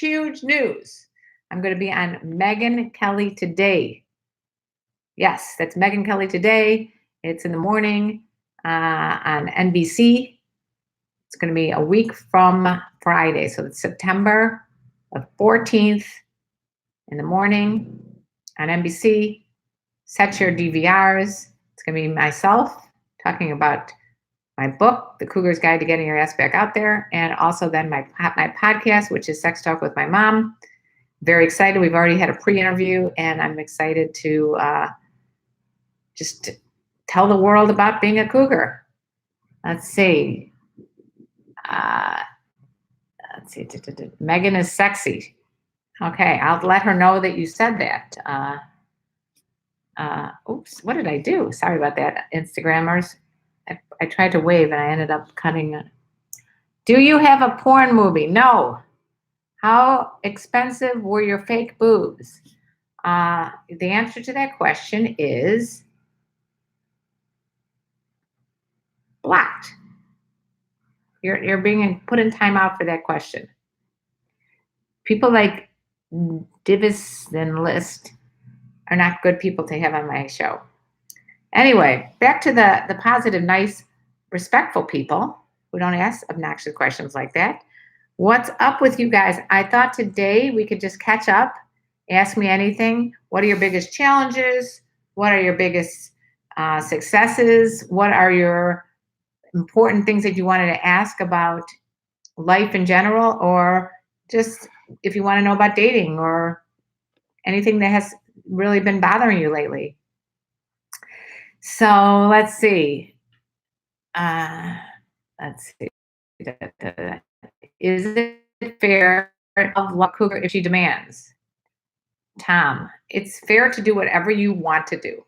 huge news. I'm going to be on Megyn Kelly Today. Yes, that's Megyn Kelly Today. It's in the morning on NBC. It's going to be a week from Friday. So it's September the 14th in the morning on NBC. Set your DVRs. It's going to be myself talking about my book, The Cougar's Guide to Getting Your Ass Back Out There, and also then my podcast, which is Sex Talk with My Mom. Very excited. We've already had a pre-interview, and I'm excited to just tell the world about being a cougar. Let's see. Megyn is sexy. Okay, I'll let her know that you said that. Oops, what did I do? Sorry about that, Instagrammers. I tried to wave and I ended up cutting it. Do you have a porn movie? No. How expensive were your fake boobs? The answer to that question is blocked. You're being put in timeout for that question. People like Divis and List are not good people to have on my show. Anyway, back to the positive, nice, respectful people who don't ask obnoxious questions like that. What's up with you guys? I thought today we could just catch up, ask me anything. What are your biggest challenges? What are your biggest successes? What are your important things that you wanted to ask about life in general, or just if you want to know about dating or anything that has really been bothering you lately? So let's see. Is it fair of love cougar if she demands? Tom, it's fair to do whatever you want to do.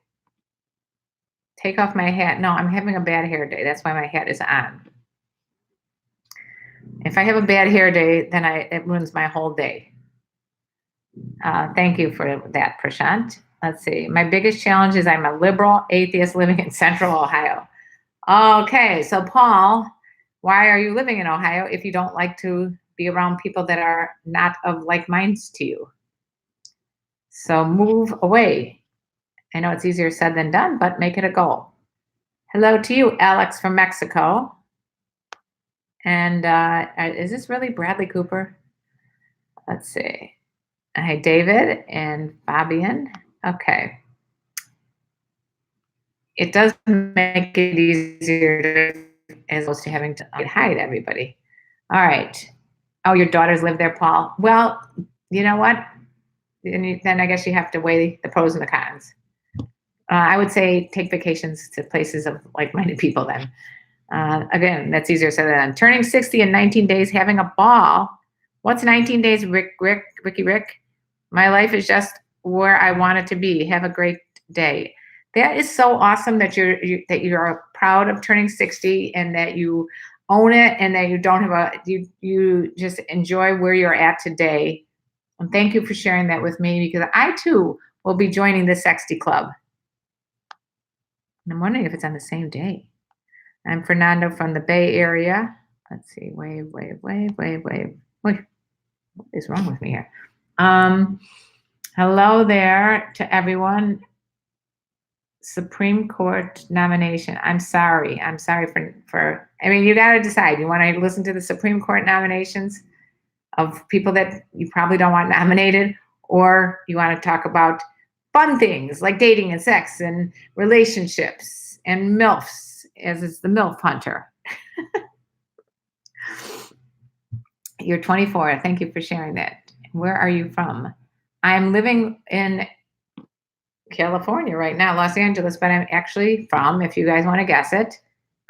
Take off my hat. No, I'm having a bad hair day. That's why my hat is on. If I have a bad hair day, then it ruins my whole day. Thank you for that, Prashant. Let's see. My biggest challenge is I'm a liberal atheist living in Central Ohio. Okay, so Paul, why are you living in Ohio if you don't like to be around people that are not of like minds to you? So move away. I know it's easier said than done, but make it a goal. Hello to you, Alex from Mexico. And is this really Bradley Cooper? Let's see. Hi, David and Fabian. Okay. It does make it easier as opposed to having to hide everybody. All right. Oh, your daughters live there, Paul. Well, you know what? Then I guess you have to weigh the pros and the cons. I would say take vacations to places of like-minded people then. Again, that's easier said than done. Turning 60 in 19 days, having a ball. What's 19 days, Rick? My life is just where I want it to be. Have a great day. That is so awesome that you're proud of turning 60 and that you own it and that you don't have you just enjoy where you're at today. And thank you for sharing that with me, because I too will be joining the Sexty Club. And I'm wondering if it's on the same day. I'm Fernando from the Bay Area. Let's see. Wave. Wait, what is wrong with me here? Hello there to everyone. Supreme Court nomination. I'm sorry for. I mean, you got to decide. You want to listen to the Supreme Court nominations of people that you probably don't want nominated, or you want to talk about fun things like dating and sex and relationships and MILFs, as it's the MILF hunter. You're 24. Thank you for sharing that. Where are you from? I'm living in California right now, Los Angeles, but I'm actually from, if you guys want to guess it,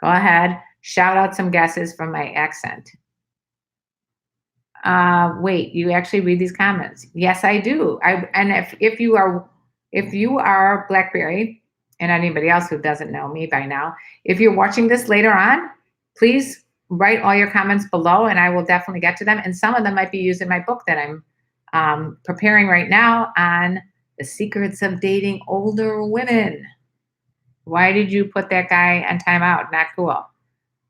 go ahead, shout out some guesses from my accent. Wait, you actually read these comments? Yes, I do. And if you are BlackBerry, and anybody else who doesn't know me by now, if you're watching this later on, please write all your comments below, and I will definitely get to them. And some of them might be used in my book that I'm preparing right now on the secrets of dating older women. Why did you put that guy on timeout? Not cool.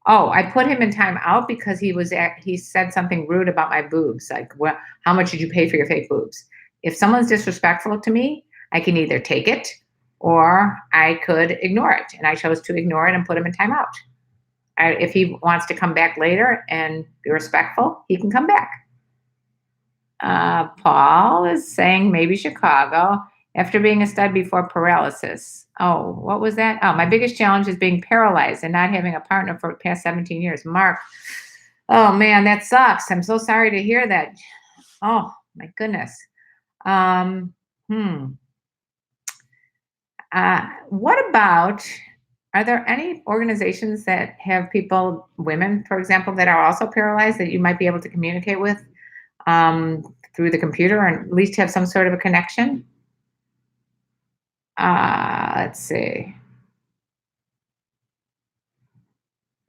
Oh, I put him in time out because he said something rude about my boobs. Like, well, how much did you pay for your fake boobs? If someone's disrespectful to me, I can either take it or I could ignore it. And I chose to ignore it and put him in timeout. If he wants to come back later and be respectful, he can come back. Paul is saying maybe Chicago after being a stud before paralysis. Oh, what was that? Oh, my biggest challenge is being paralyzed and not having a partner for the past 17 years. Mark, oh man, that sucks. I'm so sorry to hear that. Oh, my goodness. Um, hmm. What about, are there any organizations that have people, women, for example, that are also paralyzed that you might be able to communicate with through the computer and at least have some sort of a connection? Let's see.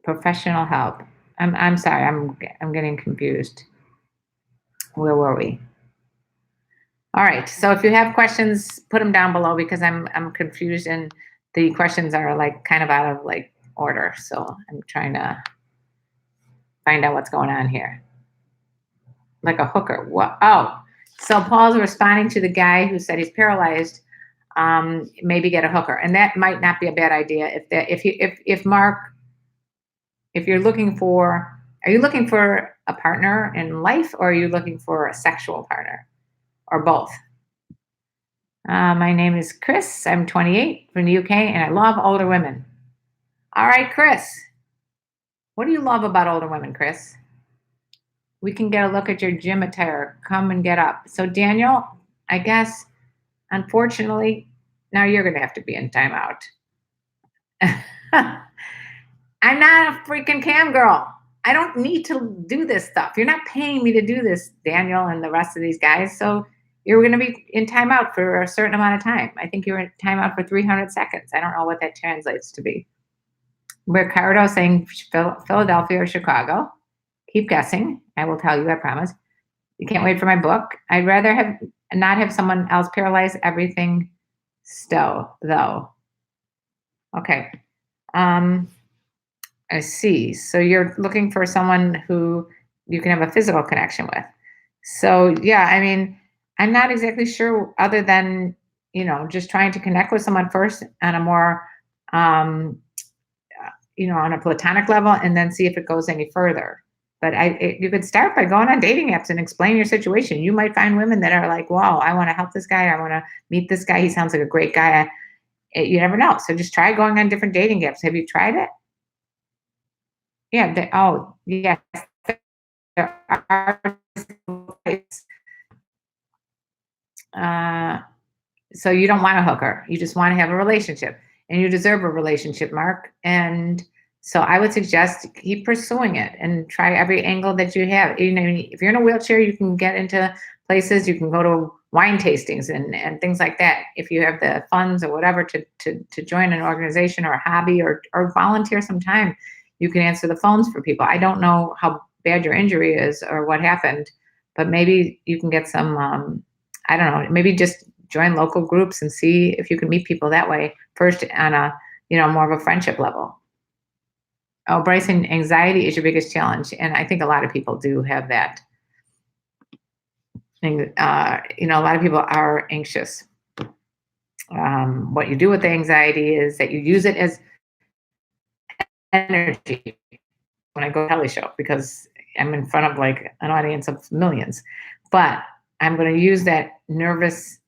Professional help. I'm sorry. I'm getting confused. Where were we? All right. So if you have questions, put them down below because I'm confused and the questions are like kind of out of like order. So I'm trying to find out what's going on here. Like a hooker. What? Oh, so Paul's responding to the guy who said he's paralyzed. Maybe get a hooker, and that might not be a bad idea. If Mark, if you're looking for, are you looking for a partner in life or are you looking for a sexual partner or both? My name is Chris. I'm 28 from the UK and I love older women. All right, Chris. What do you love about older women, Chris? We can get a look at your gym attire. Come and get up. So, Daniel, I guess, unfortunately, now you're going to have to be in timeout. I'm not a freaking cam girl. I don't need to do this stuff. You're not paying me to do this, Daniel and the rest of these guys. So you're going to be in timeout for a certain amount of time. I think you're in timeout for 300 seconds. I don't know what that translates to be. Ricardo saying Philadelphia or Chicago. Keep guessing. I will tell you, I promise. You can't wait for my book. I'd rather have not have someone else paralyze everything still, though. Okay. I see. So you're looking for someone who you can have a physical connection with. So yeah, I mean, I'm not exactly sure other than, just trying to connect with someone first on a more, on a platonic level and then see if it goes any further. But you could start by going on dating apps and explain your situation. You might find women that are like, wow, I want to help this guy. I want to meet this guy. He sounds like a great guy. You never know. So just try going on different dating apps. Have you tried it? Yeah. Yes. There are. So you don't want a hooker. You just want to have a relationship. And you deserve a relationship, Mark. And so I would suggest keep pursuing it and try every angle that you have. If you're in a wheelchair, you can get into places. You can go to wine tastings and things like that. If you have the funds or whatever to join an organization or a hobby or volunteer some time, you can answer the phones for people. I don't know how bad your injury is or what happened, but maybe you can get some, I don't know, maybe just join local groups and see if you can meet people that way first on a, more of a friendship level. Oh, Bryson, anxiety is your biggest challenge. And I think a lot of people do have that. And, a lot of people are anxious. What you do with the anxiety is that you use it as energy. When I go to Kelly show, because I'm in front of like an audience of millions, but I'm going to use that nervous,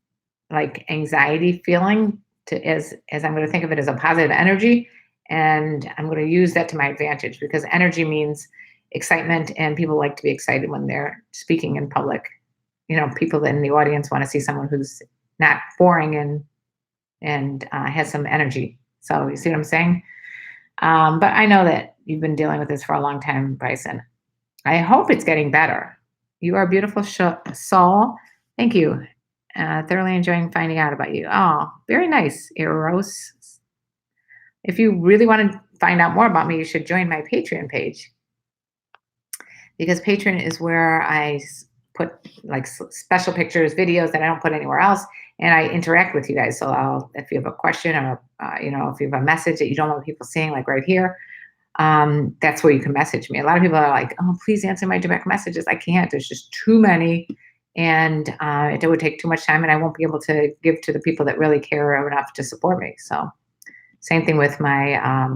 like anxiety feeling as I'm going to think of it as a positive energy. And I'm going to use that to my advantage because energy means excitement and people like to be excited when they're speaking in public. People in the audience want to see someone who's not boring and has some energy. So you see what I'm saying? But I know that you've been dealing with this for a long time, Bryson. I hope it's getting better. You are a beautiful soul. Thank you. Thoroughly enjoying finding out about you. Oh, very nice, Eros. If you really want to find out more about me, you should join my Patreon page because Patreon is where I put like special pictures, videos that I don't put anywhere else, and I interact with you guys. So if you have a question or if you have a message that you don't want people seeing, like right here, that's where you can message me. A lot of people are like, oh, please answer my direct messages. I can't. There's just too many. And it would take too much time, and I won't be able to give to the people that really care enough to support me. So same thing with my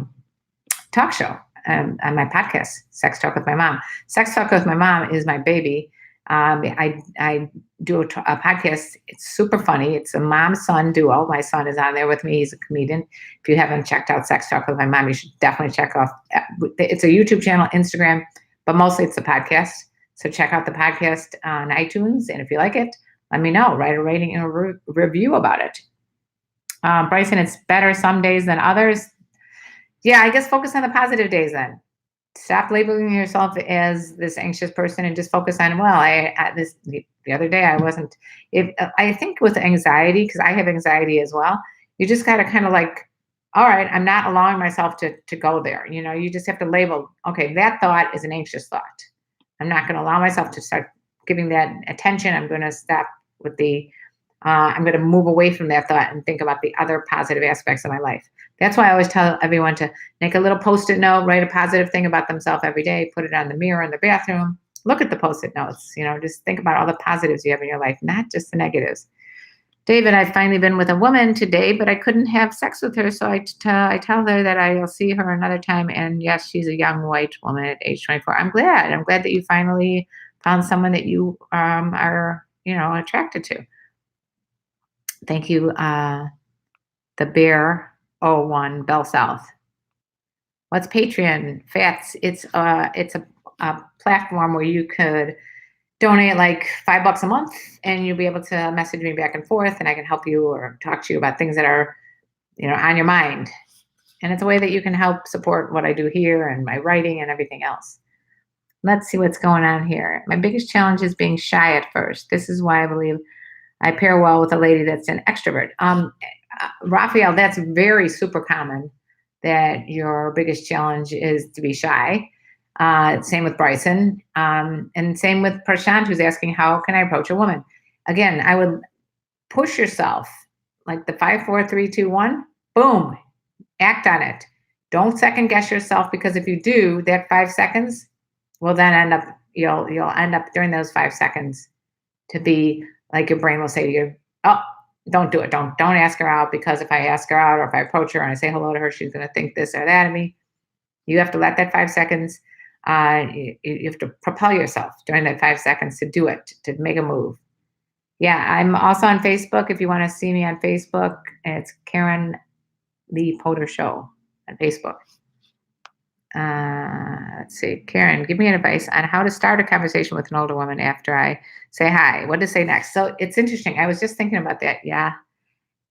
talk show on my podcast, Sex Talk with My Mom. Sex Talk with My Mom is my baby. I do a podcast. It's super funny. It's a mom-son duo. My son is on there with me. He's a comedian. If you haven't checked out Sex Talk with My Mom, you should definitely check off. It's a YouTube channel, Instagram, but mostly it's a podcast. So check out the podcast on iTunes. And if you like it, let me know. Write a rating and a review about it. Bryson, it's better some days than others. Yeah, I guess focus on the positive days then. Stop labeling yourself as this anxious person and just focus on, well, the other day I wasn't. I think with anxiety, because I have anxiety as well, you just got to kind of like, all right, I'm not allowing myself to go there. You just have to label, okay, that thought is an anxious thought. I'm not going to allow myself to start giving that attention. I'm going to stop with I'm going to move away from that thought and think about the other positive aspects of my life. That's why I always tell everyone to make a little Post-it note, write a positive thing about themselves every day, put it on the mirror in the bathroom, look at the Post-it notes, just think about all the positives you have in your life, not just the negatives. David, I've finally been with a woman today, but I couldn't have sex with her. So I tell her that I'll see her another time. And yes, she's a young white woman at age 24. I'm glad that you finally found someone that you are, attracted to. Thank you. The Bear 01 Bell South. What's Patreon? Fats. It's a platform where you could donate like $5 a month, and you'll be able to message me back and forth, and I can help you or talk to you about things that are, on your mind. And it's a way that you can help support what I do here and my writing and everything else. Let's see what's going on here. My biggest challenge is being shy at first. This is why I believe I pair well with a lady that's an extrovert. Raphael, that's very super common that your biggest challenge is to be shy. Same with Bryson. And same with Prashant, who's asking, how can I approach a woman? Again, I would push yourself, like the 5, 4, 3, 2, 1, boom, act on it. Don't second guess yourself, because if you do, that 5 seconds will then you'll end up during those 5 seconds to be like, your brain will say to you, oh, don't do it. Don't ask her out, because if I ask her out or if I approach her and I say hello to her, she's going to think this or that of me. You have to let that 5 seconds, you have to propel yourself during that 5 seconds to do it, to make a move. Yeah, I'm also on Facebook. If you want to see me on Facebook, it's KarenLee Potter Show on Facebook. Let's see. Karen, give me advice on how to start a conversation with an older woman after I say hi. What to say next? So it's interesting. I was just thinking about that. Yeah,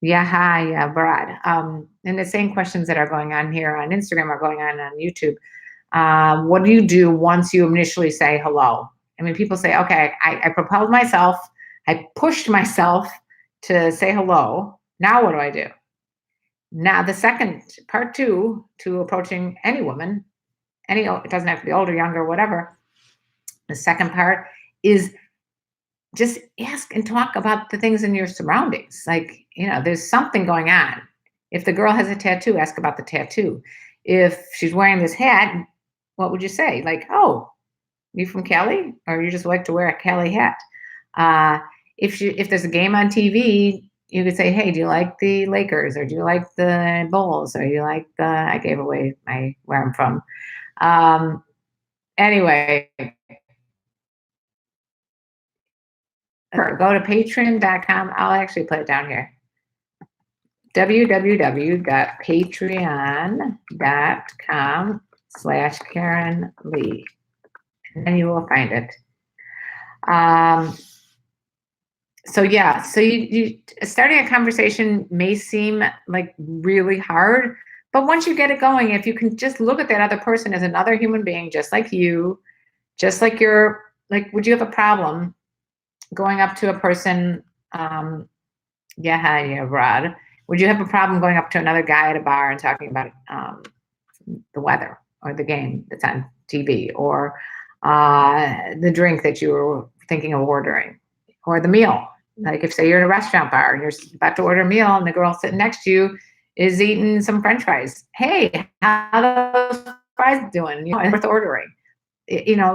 hi, yeah, Brad. And the same questions that are going on here on Instagram are going on YouTube. What do you do once you initially say hello? I mean, people say, okay, I propelled myself. I pushed myself to say hello. Now what do I do? Now the second part 2 to approaching any woman, it doesn't have to be older, younger, whatever. The second part is just ask and talk about the things in your surroundings. Like, there's something going on. If the girl has a tattoo, ask about the tattoo. If she's wearing this hat, what would you say? Like, oh, you from Cali? Or you just like to wear a Cali hat? If there's a game on TV, you could say, hey, do you like the Lakers? Or do you like the Bulls? Or you like I gave away where I'm from. Anyway, go to patreon.com. I'll actually put it down here. www.patreon.com/KarenLee. And then you will find it. So you starting a conversation may seem like really hard, but once you get it going, if you can just look at that other person as another human being, just like you, just like would you have a problem going up to a person? Rod. Would you have a problem going up to another guy at a bar and talking about the weather or the game that's on TV, or the drink that you were thinking of ordering, or the meal? Like, if say you're at a restaurant bar and you're about to order a meal and the girl sitting next to you is eating some French fries. Hey, how are those fries doing? It's worth ordering.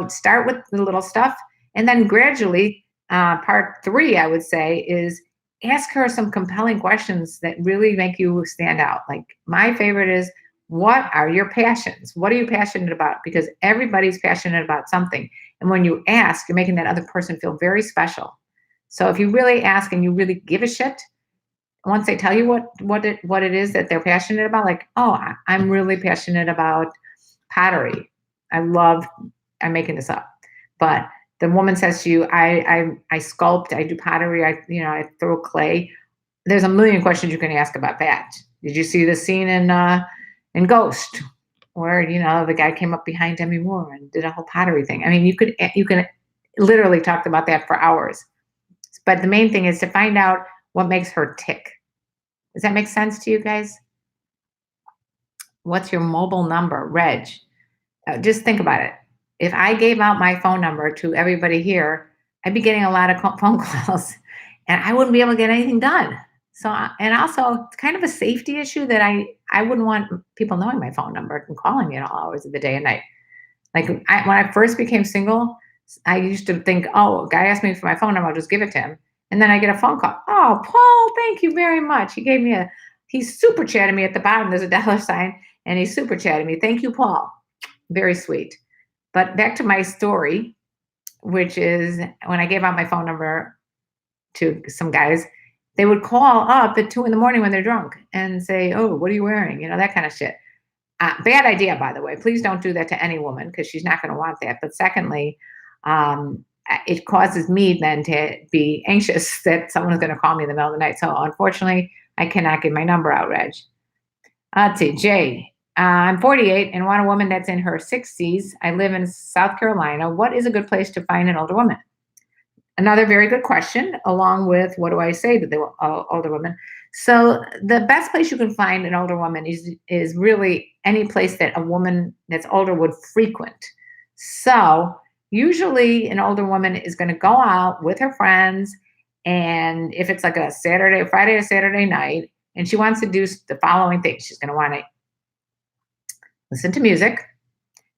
Start with the little stuff, and then gradually, part three, I would say, is ask her some compelling questions that really make you stand out. Like my favorite is, what are your passions? What are you passionate about? Because everybody's passionate about something. And when you ask, you're making that other person feel very special. So if you really ask and you really give a shit, once they tell you what it is that they're passionate about, like, oh, I'm really passionate about pottery. I'm making this up, but the woman says to you, I sculpt, I do pottery, I throw clay. There's a million questions you can ask about that. Did you see the scene in Ghost, where the guy came up behind Demi Moore and did a whole pottery thing? I mean, you can literally talk about that for hours. But the main thing is to find out what makes her tick. Does that make sense to you guys? What's your mobile number, Reg? Just think about it. If I gave out my phone number to everybody here, I'd be getting a lot of phone calls, and I wouldn't be able to get anything done. So, and also, it's kind of a safety issue that I wouldn't want people knowing my phone number and calling me at all hours of the day and night. Like when I first became single, I used to think, oh, a guy asked me for my phone number, I'll just give it to him. And then I get a phone call. Oh, Paul, thank you very much. He's super chatted me at the bottom. There's a dollar sign, and he super chatted me. Thank you, Paul. Very sweet. But back to my story, which is when I gave out my phone number to some guys, they would call up at 2 a.m. when they're drunk and say, oh, what are you wearing? That kind of shit. Bad idea, by the way. Please don't do that to any woman, because she's not going to want that. But secondly, it causes me then to be anxious that someone's going to call me in the middle of the night. So unfortunately, I cannot give my number out, Reg. Let's see, Jay. I'm 48 and want a woman that's in her 60s. I live in South Carolina. What is a good place to find an older woman? Another very good question, along with what do I say to the older woman? So the best place you can find an older woman is really any place that a woman that's older would frequent. So usually an older woman is going to go out with her friends, and if it's like a Friday or Saturday night, and she wants to do the following things. She's going to want to listen to music,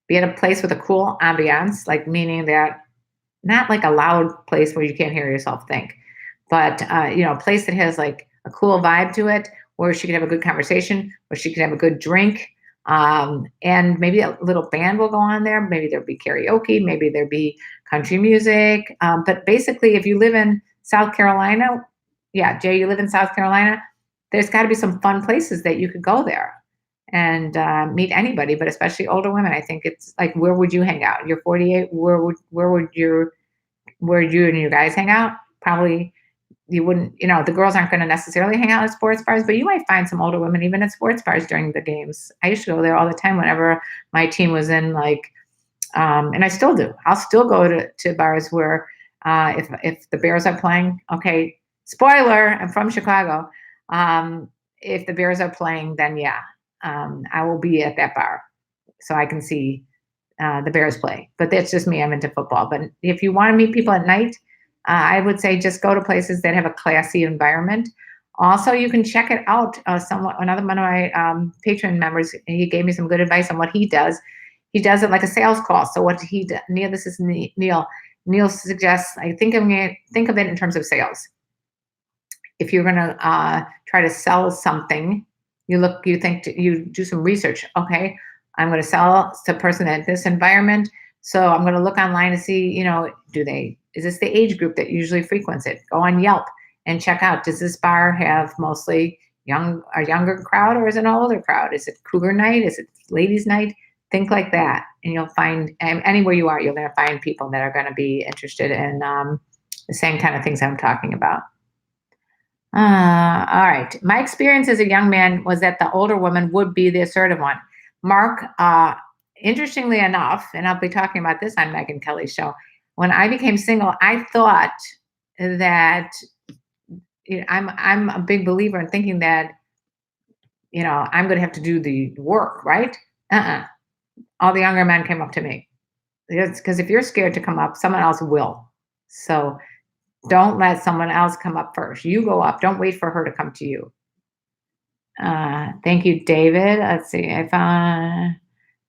be at a place with a cool ambiance, like meaning that not like a loud place where you can't hear yourself think, but a place that has like a cool vibe to it, where she can have a good conversation, where she can have a good drink, and maybe a little band will go on there. Maybe there'll be karaoke, maybe there'll be country music. But basically, if you live in South Carolina, yeah, Jay, you live in South Carolina, there's got to be some fun places that you could go there and meet anybody, but especially older women. I think it's like, where would you hang out? You're 48. Where would you and your guys hang out? Probably you wouldn't, the girls aren't going to necessarily hang out at sports bars, but you might find some older women even at sports bars during the games. I used to go there all the time whenever my team was in, like, and I still do. I'll still go to bars where if the Bears are playing, okay, spoiler, I'm from Chicago. If the Bears are playing, then yeah, I will be at that bar so I can see the Bears play. But that's just me. I'm into football. But if you want to meet people at night, I would say just go to places that have a classy environment. Also, you can check it out. Another one of my patron members, he gave me some good advice on what he does. He does it like a sales call. So what he does, Neil, this is Neil. Neil suggests, I think of it in terms of sales. If you're going to try to sell something, you do some research. Okay, I'm going to sell to a person at this environment. So I'm going to look online to see, is this the age group that usually frequents it? Go on Yelp and check out, does this bar have mostly a younger crowd, or is it an older crowd? Is it cougar night? Is it ladies night? Think like that. And you'll find, anywhere you are, you're going to find people that are going to be interested in the same kind of things I'm talking about. All right. My experience as a young man was that the older woman would be the assertive one. Mark, interestingly enough, and I'll be talking about this on Megyn Kelly's show, when I became single, I thought that I'm a big believer in thinking that, I'm going to have to do the work, right? All the younger men came up to me. Because if you're scared to come up, someone else will. So don't let someone else come up first. You go up. Don't wait for her to come to you. Thank you, David. Let's see. I found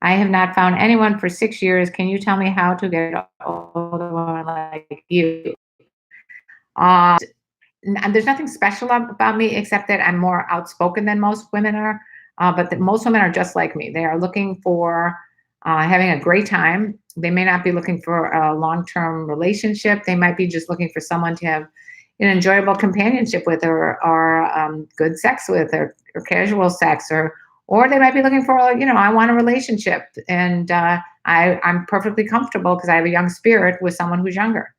I have not found anyone for 6 years. Can you tell me how to get an older woman like you? Uh, there's nothing special about me except that I'm more outspoken than most women are. But most women are just like me. They are looking for having a great time. They may not be looking for a long-term relationship. They might be just looking for someone to have an enjoyable companionship with, or good sex with, or casual sex, or they might be looking for, I want a relationship, and I'm perfectly comfortable because I have a young spirit with someone who's younger.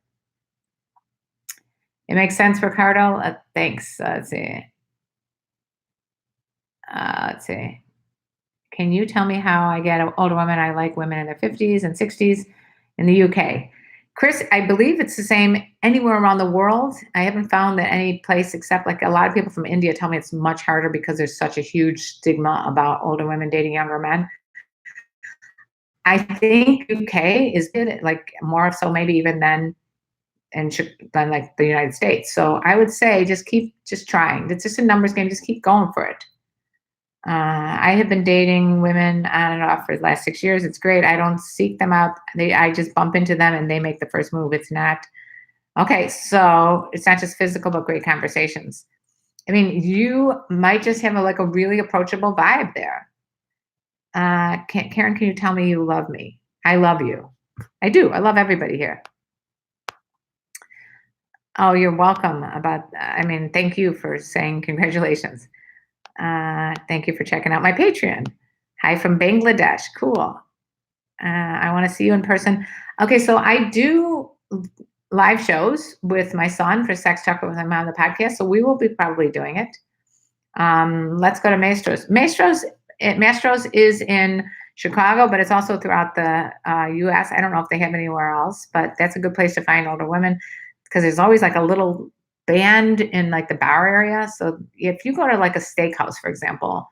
It makes sense, Ricardo. Thanks. Let's see. Can you tell me how I get an older woman? I like women in their 50s and 60s in the UK. Chris, I believe it's the same anywhere around the world. I haven't found that any place except, like, a lot of people from India tell me it's much harder because there's such a huge stigma about older women dating younger men. I think UK is good, like more so maybe even than like the United States. So I would say just trying. It's just a numbers game. Just keep going for it. I have been dating women on and off for the last 6 years. It's great. I don't seek them out. I just bump into them and they make the first move. It's not okay. So it's not just physical, but great conversations. I mean, you might just have a really approachable vibe there. Karen, can you tell me you love me? I love you. I do. I love everybody here. Oh, you're welcome. Thank you for saying congratulations. Thank you for checking out my Patreon. Hi from Bangladesh. Cool. I want to see you in person. Okay, so I do live shows with my son for Sex Talk with him on the podcast, so we will be probably doing it. Let's go to Maestros. Maestros is in Chicago, but it's also throughout the U.S. I don't know if they have anywhere else, but that's a good place to find older women because there's always like a little band in like the bar area. So if you go to like a steakhouse, for example,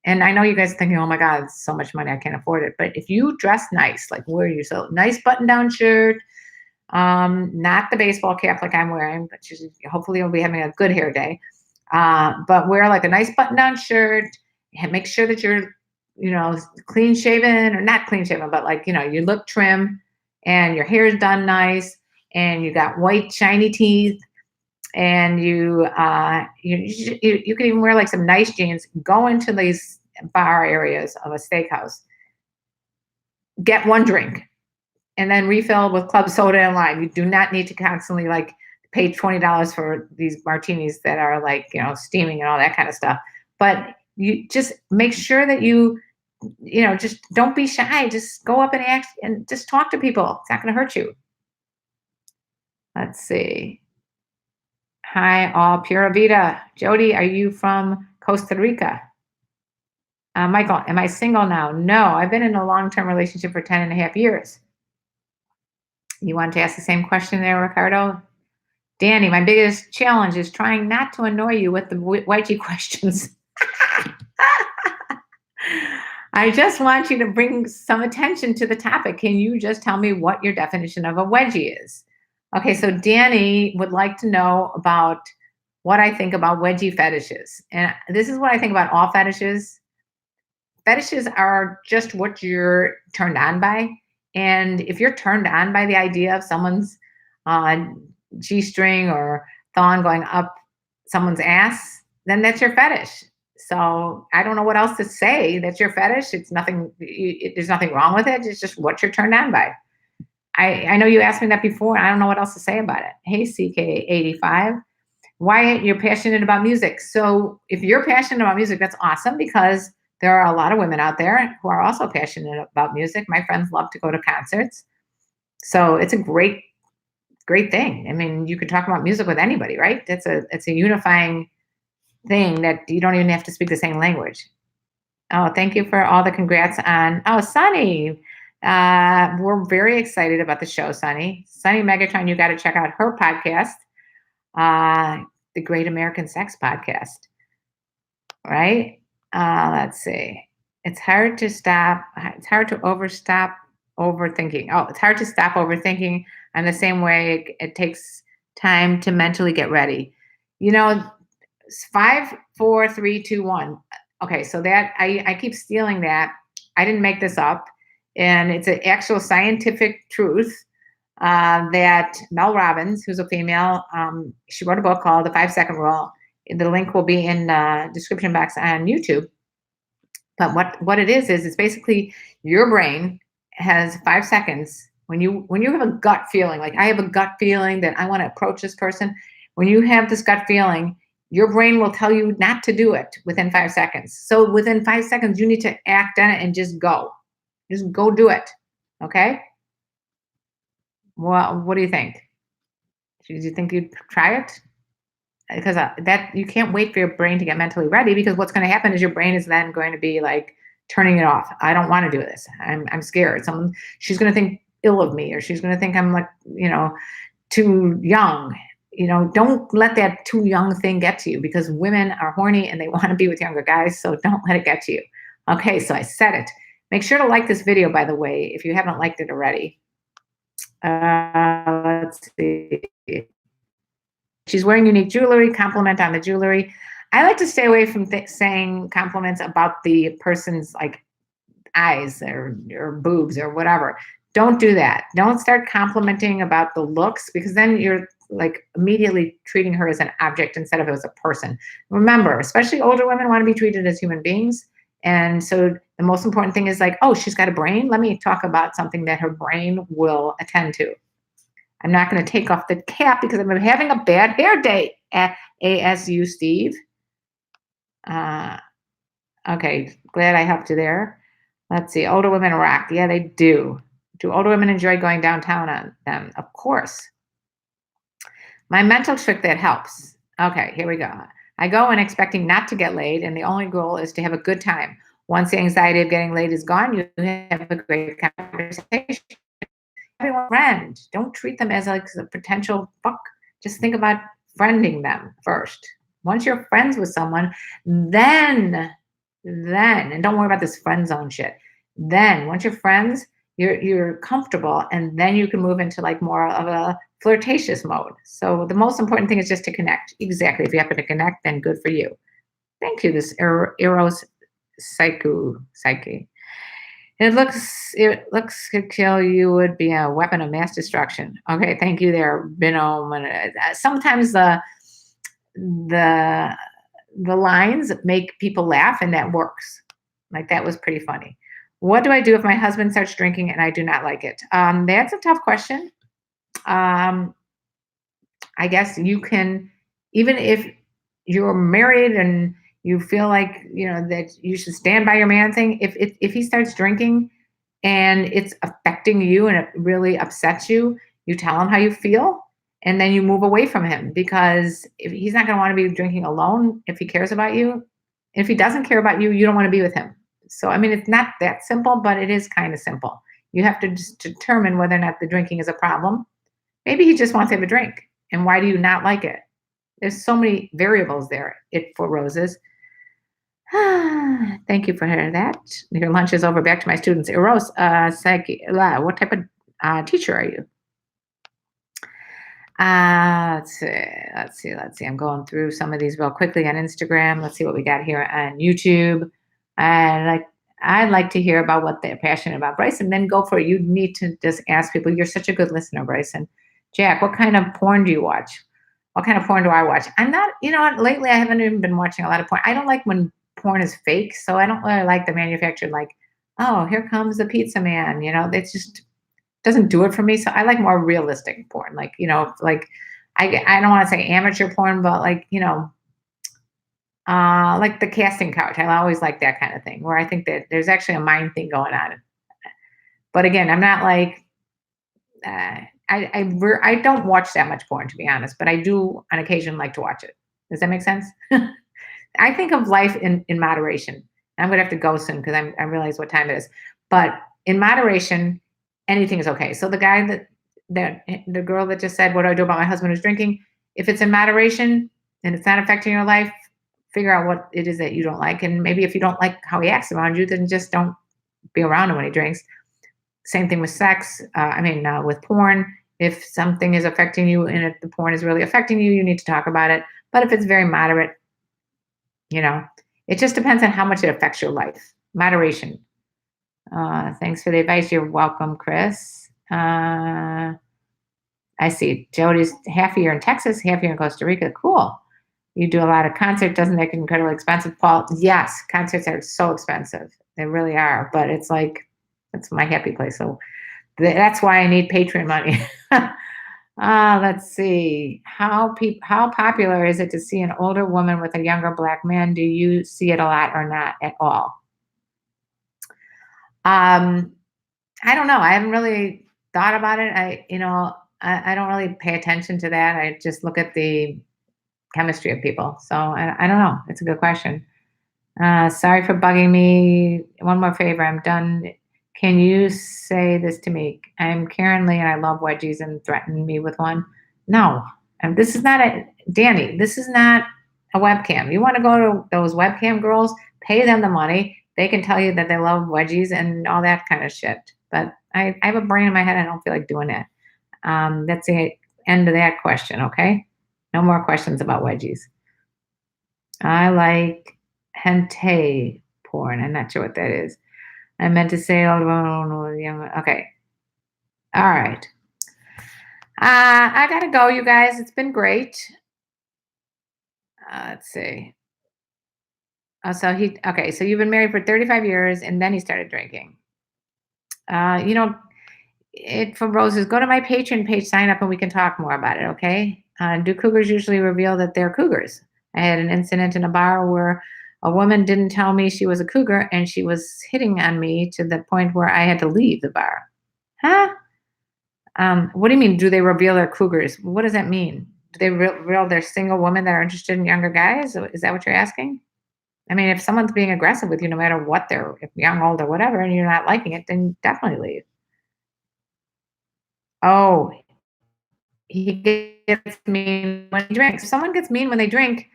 and I know you guys are thinking, oh my God, it's so much money, I can't afford it. But if you dress nice, like wear your nice button-down shirt, not the baseball cap like I'm wearing, but hopefully you'll be having a good hair day. But wear like a nice button-down shirt and make sure that you're, clean shaven, or not clean shaven, but like, you look trim and your hair is done nice and you got white shiny teeth. And you can even wear like some nice jeans, go into these bar areas of a steakhouse, get one drink, and then refill with club soda and lime. You do not need to constantly like pay $20 for these martinis that are like, steaming and all that kind of stuff. But you just make sure that just don't be shy. Just go up and ask and just talk to people. It's not going to hurt you. Let's see. Hi, all. Pura Vida. Jody, are you from Costa Rica? Michael, am I single now? No, I've been in a long-term relationship for 10 and a half years. You want to ask the same question there, Ricardo? Danny, my biggest challenge is trying not to annoy you with the wedgie questions. I just want you to bring some attention to the topic. Can you just tell me what your definition of a wedgie is? Okay, so Danny would like to know about what I think about wedgie fetishes. And this is what I think about all fetishes. Fetishes are just what you're turned on by. And if you're turned on by the idea of someone's G-string or thong going up someone's ass, then that's your fetish. So I don't know what else to say. That's your fetish. It's nothing. There's nothing wrong with it. It's just what you're turned on by. I know you asked me that before. I don't know what else to say about it. Hey, CK85. Why you're passionate about music? So if you're passionate about music, that's awesome, because there are a lot of women out there who are also passionate about music. My friends love to go to concerts. So it's a great thing. I mean, you could talk about music with anybody, right? It's a unifying thing that you don't even have to speak the same language. Oh, thank you for all the congrats on. Oh, Sunny. We're very excited about the show, Sunny. Sunny Megatron, you got to check out her podcast, the Great American Sex Podcast. Right? Let's see. It's hard to stop. It's hard to stop overthinking. Oh, it's hard to stop overthinking. And the same way it takes time to mentally get ready. 5, 4, 3, 2, 1. Okay, so that I keep stealing that. I didn't make this up. And it's an actual scientific truth that Mel Robbins, who's a female, she wrote a book called The 5 Second Rule. The link will be in the description box on YouTube. But what it is it's basically your brain has 5 seconds when you have a gut feeling, like I have a gut feeling that I want to approach this person. When you have this gut feeling, your brain will tell you not to do it within 5 seconds. So within 5 seconds, you need to act on it and just go. Just go do it. Okay? Well, what do you think? Do you think you'd try it? Because that you can't wait for your brain to get mentally ready, because what's going to happen is your brain is then going to be like turning it off. I don't want to do this. I'm scared. She's going to think ill of me, or she's going to think I'm like, too young. Don't let that too young thing get to you, because women are horny and they want to be with younger guys. So don't let it get to you. Okay. So I said it. Make sure to like this video, by the way, if you haven't liked it already. Let's see. She's wearing unique jewelry. Compliment on the jewelry. I like to stay away from saying compliments about the person's like eyes or boobs or whatever. Don't do that. Don't start complimenting about the looks, because then you're like immediately treating her as an object instead of as a person. Remember, especially older women want to be treated as human beings. And so the most important thing is like, oh, she's got a brain. Let me talk about something that her brain will attend to. I'm not going to take off the cap because I'm having a bad hair day at ASU, Steve. Okay, glad I helped you there. Let's see. Older women rock. Yeah, they do. Do older women enjoy going downtown on them? Of course. My mental trick that helps. Okay, here we go. I go in expecting not to get laid, and the only goal is to have a good time. Once the anxiety of getting laid is gone, you have a great conversation. Everyone friend. Don't treat them as like a potential fuck. Just think about friending them first. Once you're friends with someone, then, and don't worry about this friend zone shit. Then once you're friends, you're comfortable, and then you can move into like more of a flirtatious mode. So the most important thing is just to connect. Exactly. If you happen to connect, then good for you. Thank you. This Eros Psyche. It looks could kill you would be a weapon of mass destruction. Okay, thank you there, Binom. Sometimes the lines make people laugh, and that works. Like that was pretty funny. What do I do if my husband starts drinking and I do not like it? That's a tough question. I guess you can, even if you're married and you feel like that you should stand by your man thing. If he starts drinking and it's affecting you and it really upsets you, you tell him how you feel, and then you move away from him, because if he's not going to want to be drinking alone if he cares about you. If he doesn't care about you, you don't want to be with him. So I mean, it's not that simple, but it is kind of simple. You have to just determine whether or not the drinking is a problem. Maybe he just wants to have a drink, and why do you not like it? There's so many variables there. For roses. Thank you for hearing that. Your lunch is over. Back to my students. Eros, Psyche, what type of teacher are you? Let's see. I'm going through some of these real quickly on Instagram. Let's see what we got here on YouTube. I'd like to hear about what they're passionate about. Bryson, then go for it. You need to just ask people. You're such a good listener, Bryson. Jack, what kind of porn do you watch? What kind of porn do I watch? I'm not, lately I haven't even been watching a lot of porn. I don't like when porn is fake. So I don't really like the manufactured, like, oh, here comes the pizza man. It just doesn't do it for me. So I like more realistic porn. Like, like I don't want to say amateur porn, but like, like the casting couch. I always like that kind of thing, where I think that there's actually a mind thing going on. But again, I'm not like, I don't watch that much porn, to be honest, but I do on occasion like to watch it. Does that make sense? I think of life in moderation. I'm going to have to go soon because I realize what time it is. But in moderation, anything is okay. So the guy the girl that just said, what do I do about my husband who's drinking? If it's in moderation and it's not affecting your life, figure out what it is that you don't like. And maybe if you don't like how he acts around you, then just don't be around him when he drinks. Same thing with sex. With porn. If something is affecting you and if the porn is really affecting you, you need to talk about it. But if it's very moderate, it just depends on how much it affects your life. Moderation. Thanks for the advice. You're welcome, Chris. I see. Jody's half a year in Texas, half a year in Costa Rica. Cool. You do a lot of concerts. Doesn't make it incredibly expensive, Paul? Yes, concerts are so expensive. They really are. But it's like, it's my happy place. So that's why I need Patreon money. Let's see. How popular is it to see an older woman with a younger Black man? Do you see it a lot or not at all? I don't know. I haven't really thought about it. I don't really pay attention to that. I just look at the chemistry of people. So I don't know. It's a good question. Sorry for bugging me. One more favor. I'm done. Can you say this to me? I'm KarenLee and I love wedgies and threaten me with one. No. And this is not Danny, this is not a webcam. You want to go to those webcam girls, pay them the money. They can tell you that they love wedgies and all that kind of shit. But I have a brain in my head. I don't feel like doing that. That's the end of that question. Okay. No more questions about wedgies. I like hentai porn. I'm not sure what that is. I meant to say, okay. All right. I got to go, you guys. It's been great. Let's see. So you've been married for 35 years and then he started drinking. For roses, go to my Patreon page, sign up, and we can talk more about it, okay? Do cougars usually reveal that they're cougars? I had an incident in a bar where a woman didn't tell me she was a cougar, and she was hitting on me to the point where I had to leave the bar. Huh? What do you mean, do they reveal they're cougars? What does that mean? Do they reveal they're single women that are interested in younger guys? Is that what you're asking? I mean, if someone's being aggressive with you, no matter what if young, old, or whatever, and you're not liking it, then definitely leave. Oh, he gets mean when he drinks. If someone gets mean when they drink,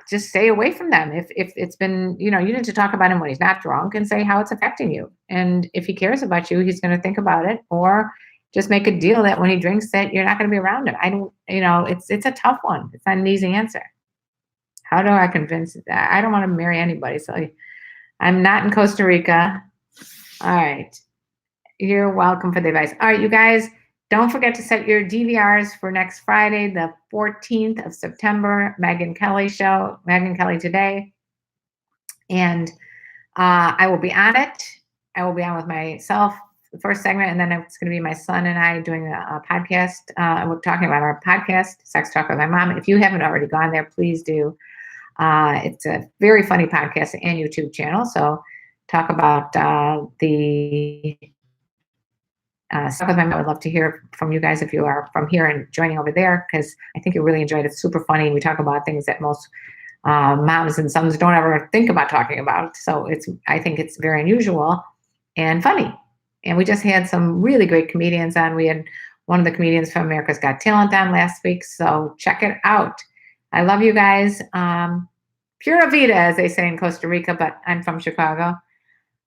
just stay away from them. If it's been, you need to talk about him when he's not drunk and say how it's affecting you. And if he cares about you, he's going to think about it, or just make a deal that when he drinks that you're not going to be around him. I don't, it's a tough one. It's not an easy answer. How do I convince that? I don't want to marry anybody. So I'm not in Costa Rica. All right. You're welcome for the advice. All right, you guys, don't forget to set your DVRs for next Friday, the 14th of September, Megyn Kelly show, Megyn Kelly Today. And I will be on it. I will be on with myself, the first segment, and then it's going to be my son and I doing a podcast. We're talking about our podcast, Sex Talk with My Mom. If you haven't already gone there, please do. It's a very funny podcast and YouTube channel. So talk about the Stuck with My Mom. I would love to hear from you guys if you are from here and joining over there, because I think you really enjoyed it. It's super funny. We talk about things that most moms and sons don't ever think about talking about. So I think it's very unusual and funny. And we just had some really great comedians on. We had one of the comedians from America's Got Talent on last week. So check it out. I love you guys. Pura vida, as they say in Costa Rica, but I'm from Chicago.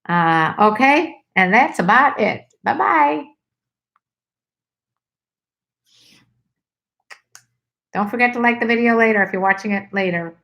Okay. And that's about it. Bye-bye. Don't forget to like the video later if you're watching it later.